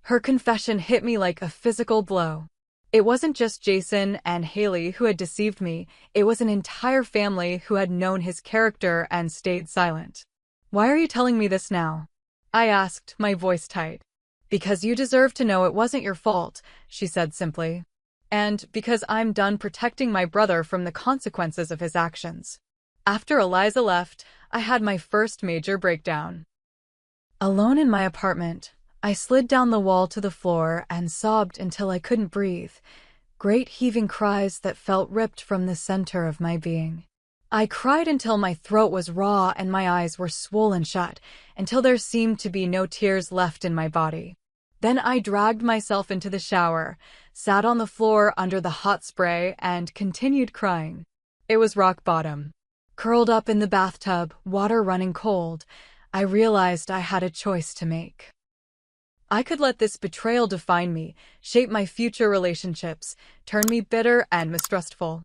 A: Her confession hit me like a physical blow. It wasn't just Jason and Haley who had deceived me, it was an entire family who had known his character and stayed silent. Why are you telling me this now? I asked, my voice tight. Because you deserve to know it wasn't your fault, she said simply. And because I'm done protecting my brother from the consequences of his actions. After Eliza left, I had my first major breakdown. Alone in my apartment, I slid down the wall to the floor and sobbed until I couldn't breathe, great heaving cries that felt ripped from the center of my being. I cried until my throat was raw and my eyes were swollen shut, until there seemed to be no tears left in my body. Then I dragged myself into the shower, sat on the floor under the hot spray, and continued crying. It was rock bottom. Curled up in the bathtub, water running cold, I realized I had a choice to make. I could let this betrayal define me, shape my future relationships, turn me bitter and mistrustful.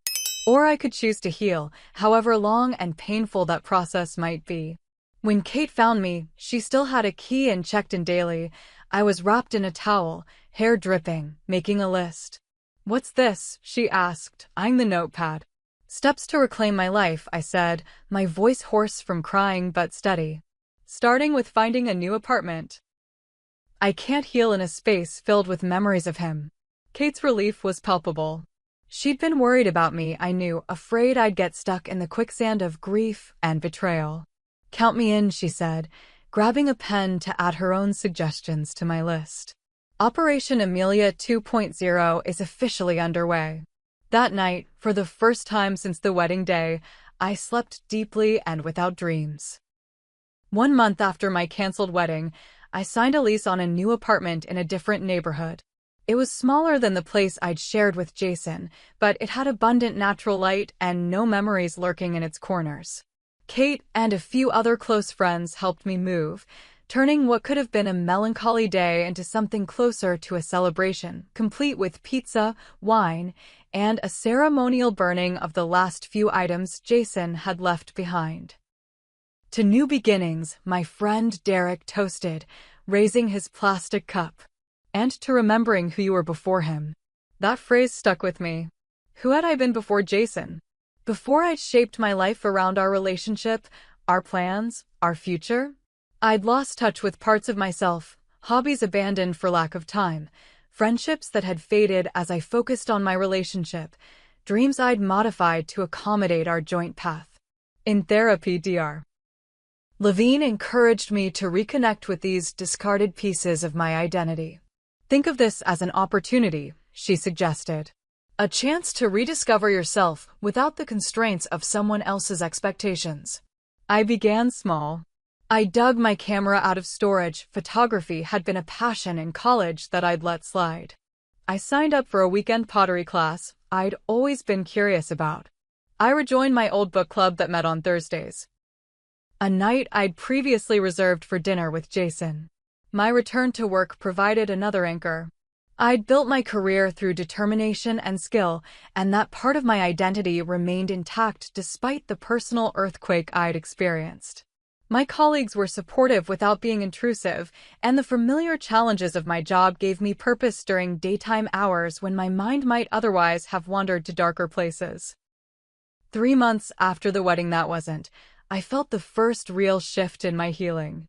A: Or I could choose to heal, however long and painful that process might be. When Kate found me, she still had a key and checked in daily. I was wrapped in a towel, hair dripping, making a list. "What's this?" she asked, eyeing the notepad. "Steps to reclaim my life," I said, my voice hoarse from crying but steady. "Starting with finding a new apartment. I can't heal in a space filled with memories of him." Kate's relief was palpable. She'd been worried about me, I knew, afraid I'd get stuck in the quicksand of grief and betrayal. "Count me in," she said, grabbing a pen to add her own suggestions to my list. Operation Amelia 2.0 is officially underway. That night, for the first time since the wedding day, I slept deeply and without dreams. 1 month after my canceled wedding, I signed a lease on a new apartment in a different neighborhood. It was smaller than the place I'd shared with Jason, but it had abundant natural light and no memories lurking in its corners. Kate and a few other close friends helped me move, turning what could have been a melancholy day into something closer to a celebration, complete with pizza, wine, and a ceremonial burning of the last few items Jason had left behind. "To new beginnings," my friend Derek toasted, raising his plastic cup. "And to remembering who you were before him." That phrase stuck with me. Who had I been before Jason? Before I'd shaped my life around our relationship, our plans, our future? I'd lost touch with parts of myself, hobbies abandoned for lack of time, friendships that had faded as I focused on my relationship, dreams I'd modified to accommodate our joint path. In therapy, Dr. Levine encouraged me to reconnect with these discarded pieces of my identity. "Think of this as an opportunity," she suggested. "A chance to rediscover yourself without the constraints of someone else's expectations." I began small. I dug my camera out of storage. Photography had been a passion in college that I'd let slide. I signed up for a weekend pottery class I'd always been curious about. I rejoined my old book club that met on Thursdays. A night I'd previously reserved for dinner with Jason. My return to work provided another anchor. I'd built my career through determination and skill, and that part of my identity remained intact despite the personal earthquake I'd experienced. My colleagues were supportive without being intrusive, and the familiar challenges of my job gave me purpose during daytime hours when my mind might otherwise have wandered to darker places. 3 months after the wedding, that wasn't. I felt the first real shift in my healing.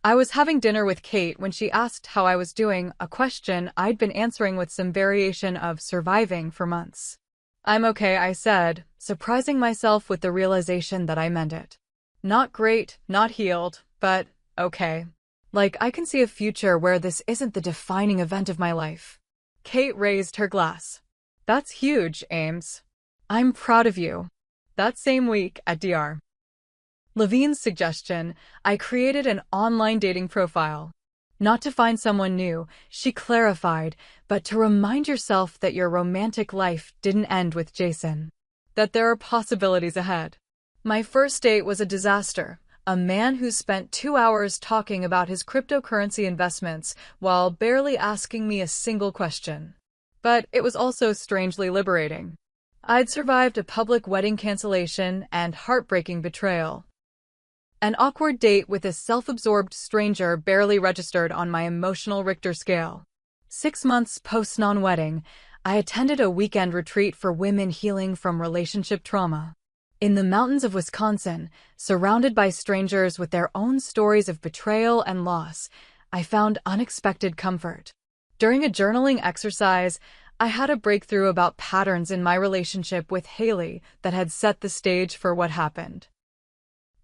A: I was having dinner with Kate when she asked how I was doing, a question I'd been answering with some variation of surviving for months. "I'm okay," I said, surprising myself with the realization that I meant it. Not great, not healed, but okay. Like I can see a future where this isn't the defining event of my life. Kate raised her glass. "That's huge, Ames. I'm proud of you." That same week, at Dr. Levine's suggestion, I created an online dating profile. Not to find someone new, she clarified, but to remind yourself that your romantic life didn't end with Jason. That there are possibilities ahead. My first date was a disaster. A man who spent 2 hours talking about his cryptocurrency investments while barely asking me a single question. But it was also strangely liberating. I'd survived a public wedding cancellation and heartbreaking betrayal. An awkward date with a self-absorbed stranger barely registered on my emotional Richter scale. 6 months post-non-wedding, I attended a weekend retreat for women healing from relationship trauma. In the mountains of Wisconsin, surrounded by strangers with their own stories of betrayal and loss, I found unexpected comfort. During a journaling exercise, I had a breakthrough about patterns in my relationship with Haley that had set the stage for what happened.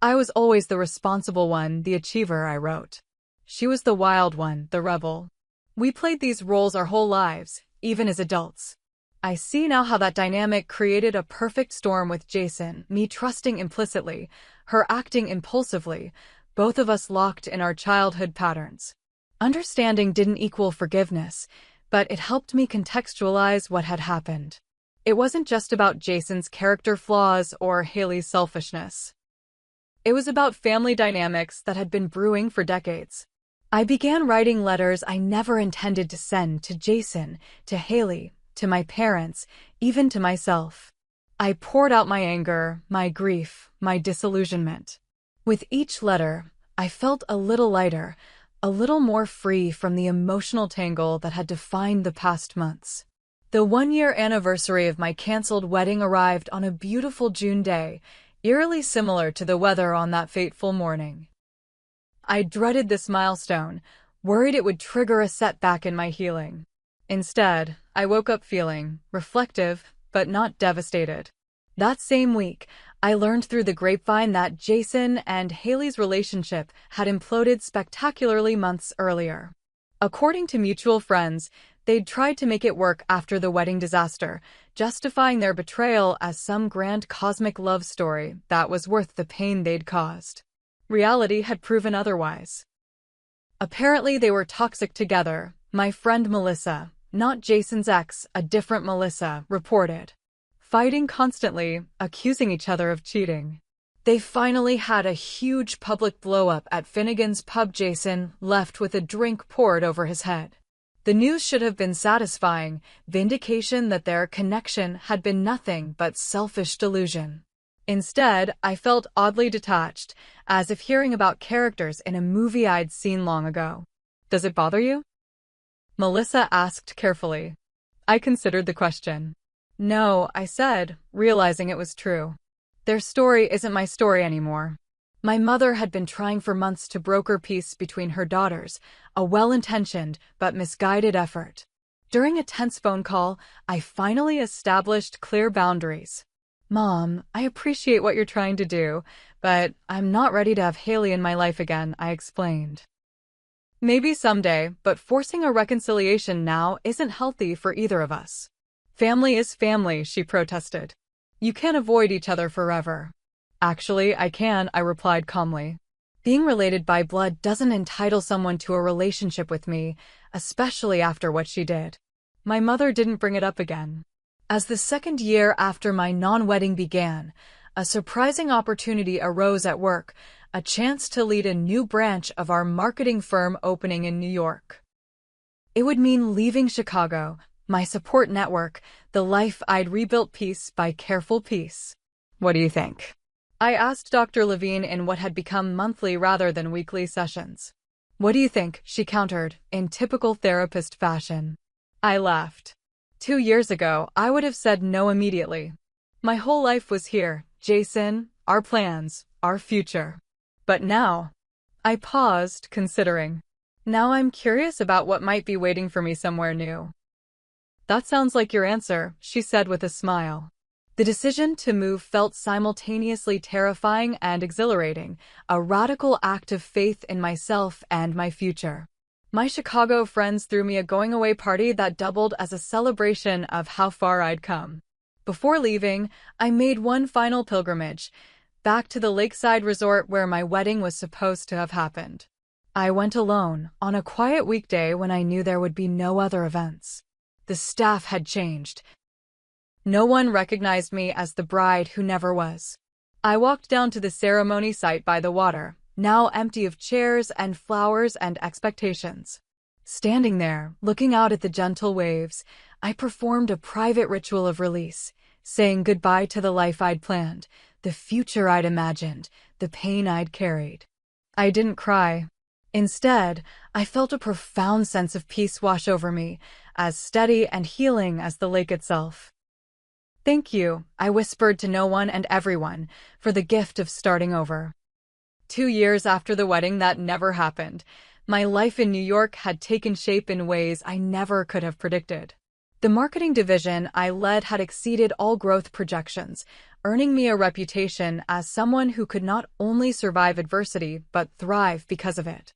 A: I was always the responsible one, the achiever, I wrote. She was the wild one, the rebel. We played these roles our whole lives, even as adults. I see now how that dynamic created a perfect storm with Jason, me trusting implicitly, her acting impulsively, both of us locked in our childhood patterns. Understanding didn't equal forgiveness, but it helped me contextualize what had happened. It wasn't just about Jason's character flaws or Haley's selfishness. It was about family dynamics that had been brewing for decades. I began writing letters I never intended to send to Jason, to Haley, to my parents, even to myself. I poured out my anger, my grief, my disillusionment. With each letter, I felt a little lighter, a little more free from the emotional tangle that had defined the past months. The one-year anniversary of my canceled wedding arrived on a beautiful June day, eerily similar to the weather on that fateful morning. I dreaded this milestone, worried it would trigger a setback in my healing. Instead, I woke up feeling reflective, but not devastated. That same week, I learned through the grapevine that Jason and Haley's relationship had imploded spectacularly months earlier. According to mutual friends, they'd tried to make it work after the wedding disaster, justifying their betrayal as some grand cosmic love story that was worth the pain they'd caused. Reality had proven otherwise. Apparently, they were toxic together, my friend Melissa, not Jason's ex, a different Melissa, reported. Fighting constantly, accusing each other of cheating. They finally had a huge public blow-up at Finnegan's pub. Jason left with a drink poured over his head. The news should have been satisfying, vindication that their connection had been nothing but selfish delusion. Instead, I felt oddly detached, as if hearing about characters in a movie I'd seen long ago. Does it bother you? Melissa asked carefully. I considered the question. No, I said, realizing it was true. Their story isn't my story anymore. My mother had been trying for months to broker peace between her daughters, a well-intentioned but misguided effort. During a tense phone call, I finally established clear boundaries. Mom, I appreciate what you're trying to do, but I'm not ready to have Haley in my life again, I explained. Maybe someday, but forcing a reconciliation now isn't healthy for either of us. Family is family, she protested. You can't avoid each other forever. Actually, I can, I replied calmly. Being related by blood doesn't entitle someone to a relationship with me, especially after what she did. My mother didn't bring it up again. As the second year after my non-wedding began, a surprising opportunity arose at work, a chance to lead a new branch of our marketing firm opening in New York. It would mean leaving Chicago, my support network, the life I'd rebuilt piece by careful piece. What do you think? I asked Dr. Levine in what had become monthly rather than weekly sessions. What do you think? She countered, in typical therapist fashion. I laughed. 2 years ago, I would have said no immediately. My whole life was here, Jason, our plans, our future. But now, I paused, considering. Now I'm curious about what might be waiting for me somewhere new. That sounds like your answer, she said with a smile. The decision to move felt simultaneously terrifying and exhilarating, a radical act of faith in myself and my future. My Chicago friends threw me a going-away party that doubled as a celebration of how far I'd come. Before leaving, I made one final pilgrimage, back to the lakeside resort where my wedding was supposed to have happened. I went alone, on a quiet weekday when I knew there would be no other events. The staff had changed. No one recognized me as the bride who never was. I walked down to the ceremony site by the water, now empty of chairs and flowers and expectations. Standing there, looking out at the gentle waves, I performed a private ritual of release, saying goodbye to the life I'd planned, the future I'd imagined, the pain I'd carried. I didn't cry. Instead, I felt a profound sense of peace wash over me, as steady and healing as the lake itself. "Thank you," I whispered to no one and everyone, for the gift of starting over. 2 years after the wedding that never happened, my life in New York had taken shape in ways I never could have predicted. The marketing division I led had exceeded all growth projections, earning me a reputation as someone who could not only survive adversity but thrive because of it.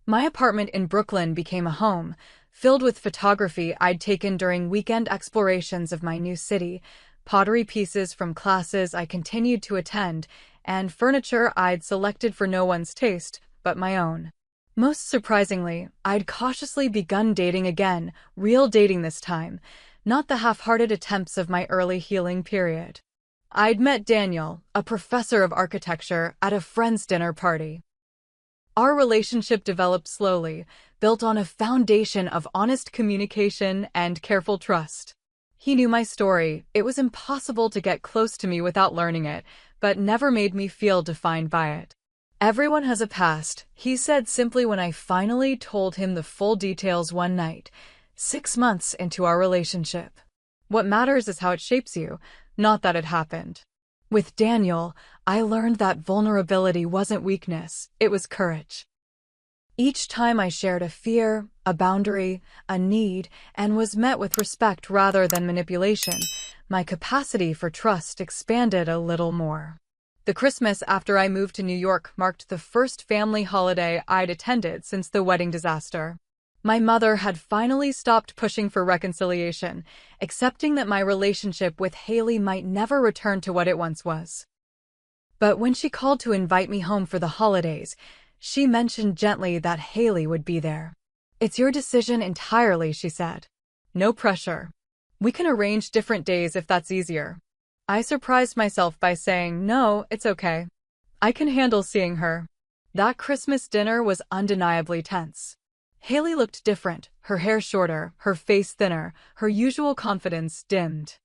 A: My apartment in Brooklyn became a home, filled with photography I'd taken during weekend explorations of my new city, pottery pieces from classes I continued to attend, and furniture I'd selected for no one's taste but my own. Most surprisingly, I'd cautiously begun dating again, real dating this time, not the half-hearted attempts of my early healing period. I'd met Daniel, a professor of architecture, at a friend's dinner party. Our relationship developed slowly, built on a foundation of honest communication and careful trust. He knew my story. It was impossible to get close to me without learning it, but never made me feel defined by it. "Everyone has a past," he said simply when I finally told him the full details one night, 6 months into our relationship. "What matters is how it shapes you, not that it happened." With Daniel, I learned that vulnerability wasn't weakness, it was courage. Each time I shared a fear, a boundary, a need, and was met with respect rather than manipulation, my capacity for trust expanded a little more. The Christmas after I moved to New York marked the first family holiday I'd attended since the wedding disaster. My mother had finally stopped pushing for reconciliation, accepting that my relationship with Haley might never return to what it once was. But when she called to invite me home for the holidays, she mentioned gently that Haley would be there. "It's your decision entirely," she said. "No pressure. We can arrange different days if that's easier." I surprised myself by saying, "No, it's okay. I can handle seeing her." That Christmas dinner was undeniably tense. Haley looked different, her hair shorter, her face thinner, her usual confidence dimmed.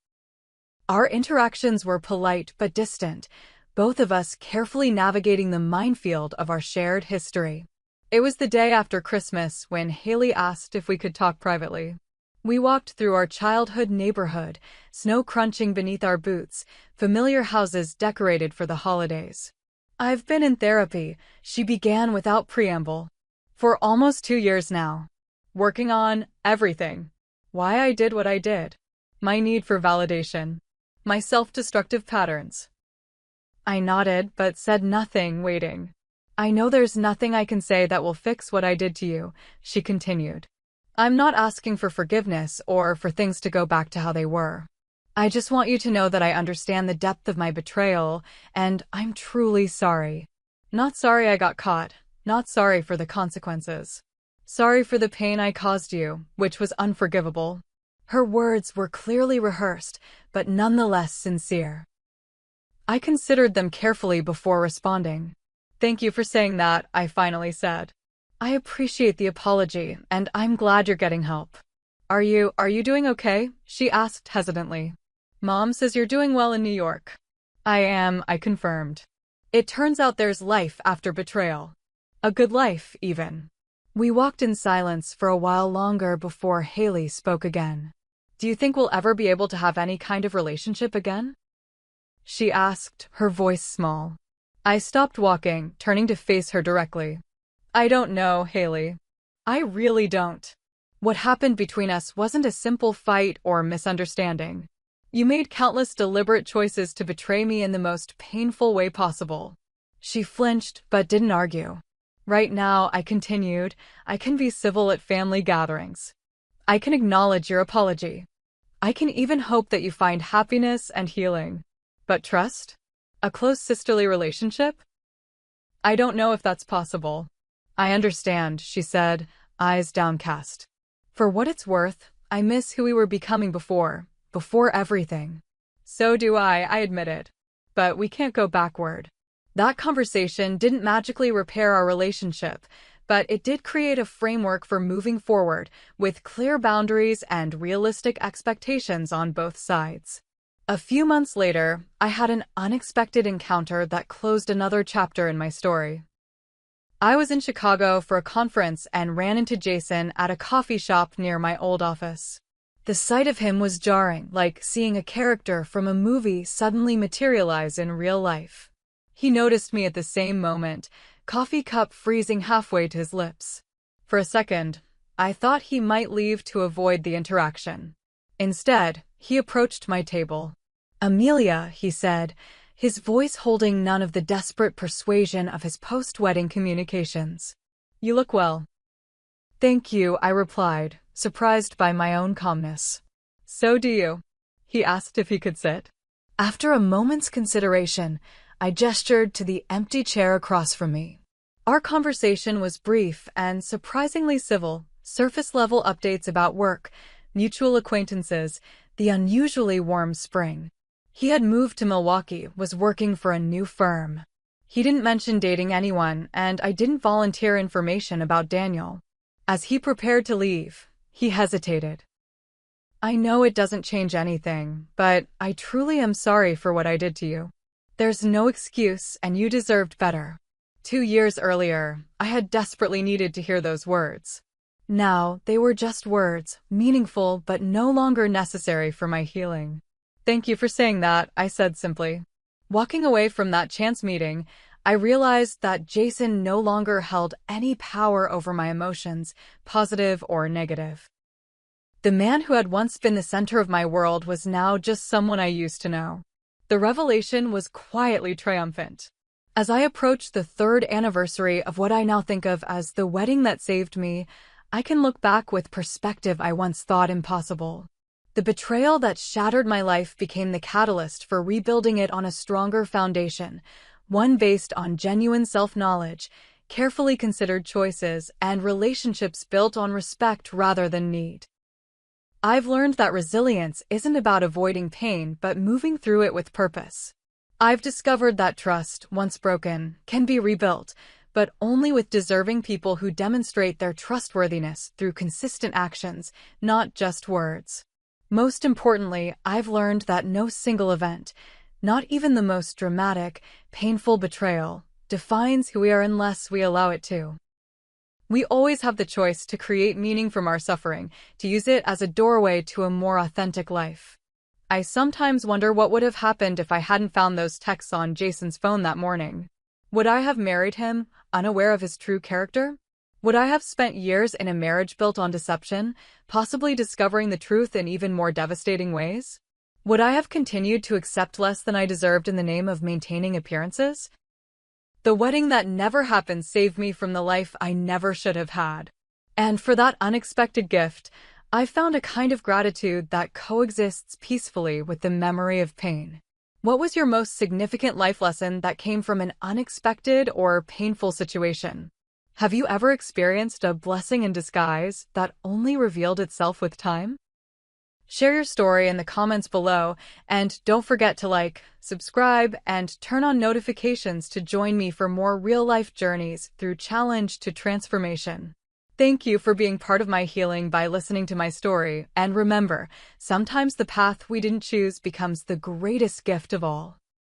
A: Our interactions were polite but distant, both of us carefully navigating the minefield of our shared history. It was the day after Christmas when Haley asked if we could talk privately. We walked through our childhood neighborhood, snow crunching beneath our boots, familiar houses decorated for the holidays. "I've been in therapy," she began without preamble, "for almost 2 years now. Working on everything. Why I did what I did. My need for validation. My self-destructive patterns." I nodded but said nothing, waiting. "I know there's nothing I can say that will fix what I did to you," she continued. "I'm not asking for forgiveness or for things to go back to how they were. I just want you to know that I understand the depth of my betrayal, and I'm truly sorry. Not sorry I got caught, not sorry for the consequences. Sorry for the pain I caused you, which was unforgivable." Her words were clearly rehearsed, but nonetheless sincere. I considered them carefully before responding. "Thank you for saying that," I finally said. "I appreciate the apology, and I'm glad you're getting help." Are you doing okay?" she asked hesitantly. "Mom says you're doing well in New York." "I am," I confirmed. "It turns out there's life after betrayal. A good life, even." We walked in silence for a while longer before Haley spoke again. "Do you think we'll ever be able to have any kind of relationship again?" she asked, her voice small. I stopped walking, turning to face her directly. "I don't know, Haley. I really don't. What happened between us wasn't a simple fight or misunderstanding. You made countless deliberate choices to betray me in the most painful way possible." She flinched, but didn't argue. "Right now," I continued, "I can be civil at family gatherings. I can acknowledge your apology. I can even hope that you find happiness and healing. But trust? A close sisterly relationship? I don't know if that's possible." "I understand," she said, eyes downcast. "For what it's worth, I miss who we were becoming before everything." "So do I admitted. But we can't go backward." That conversation didn't magically repair our relationship, but it did create a framework for moving forward, with clear boundaries and realistic expectations on both sides. A few months later, I had an unexpected encounter that closed another chapter in my story. I was in Chicago for a conference and ran into Jason at a coffee shop near my old office. The sight of him was jarring, like seeing a character from a movie suddenly materialize in real life. He noticed me at the same moment, coffee cup freezing halfway to his lips. For a second, I thought he might leave to avoid the interaction. Instead, he approached my table. "Amelia," he said, his voice holding none of the desperate persuasion of his post-wedding communications. "You look well." "Thank you," I replied, surprised by my own calmness. "So do you." He asked if he could sit. After a moment's consideration, I gestured to the empty chair across from me. Our conversation was brief and surprisingly civil, surface-level updates about work, mutual acquaintances, the unusually warm spring. He had moved to Milwaukee, was working for a new firm. He didn't mention dating anyone, and I didn't volunteer information about Daniel. As he prepared to leave, he hesitated. "I know it doesn't change anything, but I truly am sorry for what I did to you. There's no excuse, and you deserved better." 2 years earlier, I had desperately needed to hear those words. Now, they were just words, meaningful but no longer necessary for my healing. "Thank you for saying that," I said simply. Walking away from that chance meeting, I realized that Jason no longer held any power over my emotions, positive or negative. The man who had once been the center of my world was now just someone I used to know. The revelation was quietly triumphant. As I approach the 3rd anniversary of what I now think of as the wedding that saved me, I can look back with perspective I once thought impossible. The betrayal that shattered my life became the catalyst for rebuilding it on a stronger foundation, one based on genuine self-knowledge, carefully considered choices, and relationships built on respect rather than need. I've learned that resilience isn't about avoiding pain but moving through it with purpose. I've discovered that trust, once broken, can be rebuilt, but only with deserving people who demonstrate their trustworthiness through consistent actions, not just words. Most importantly, I've learned that no single event, not even the most dramatic, painful betrayal, defines who we are unless we allow it to. We always have the choice to create meaning from our suffering, to use it as a doorway to a more authentic life. I sometimes wonder what would have happened if I hadn't found those texts on Jason's phone that morning. Would I have married him, unaware of his true character? Would I have spent years in a marriage built on deception, possibly discovering the truth in even more devastating ways? Would I have continued to accept less than I deserved in the name of maintaining appearances? The wedding that never happened saved me from the life I never should have had. And for that unexpected gift, I found a kind of gratitude that coexists peacefully with the memory of pain. What was your most significant life lesson that came from an unexpected or painful situation? Have you ever experienced a blessing in disguise that only revealed itself with time? Share your story in the comments below, and don't forget to like, subscribe, and turn on notifications to join me for more real-life journeys through challenge to transformation. Thank you for being part of my healing by listening to my story, and remember, sometimes the path we didn't choose becomes the greatest gift of all.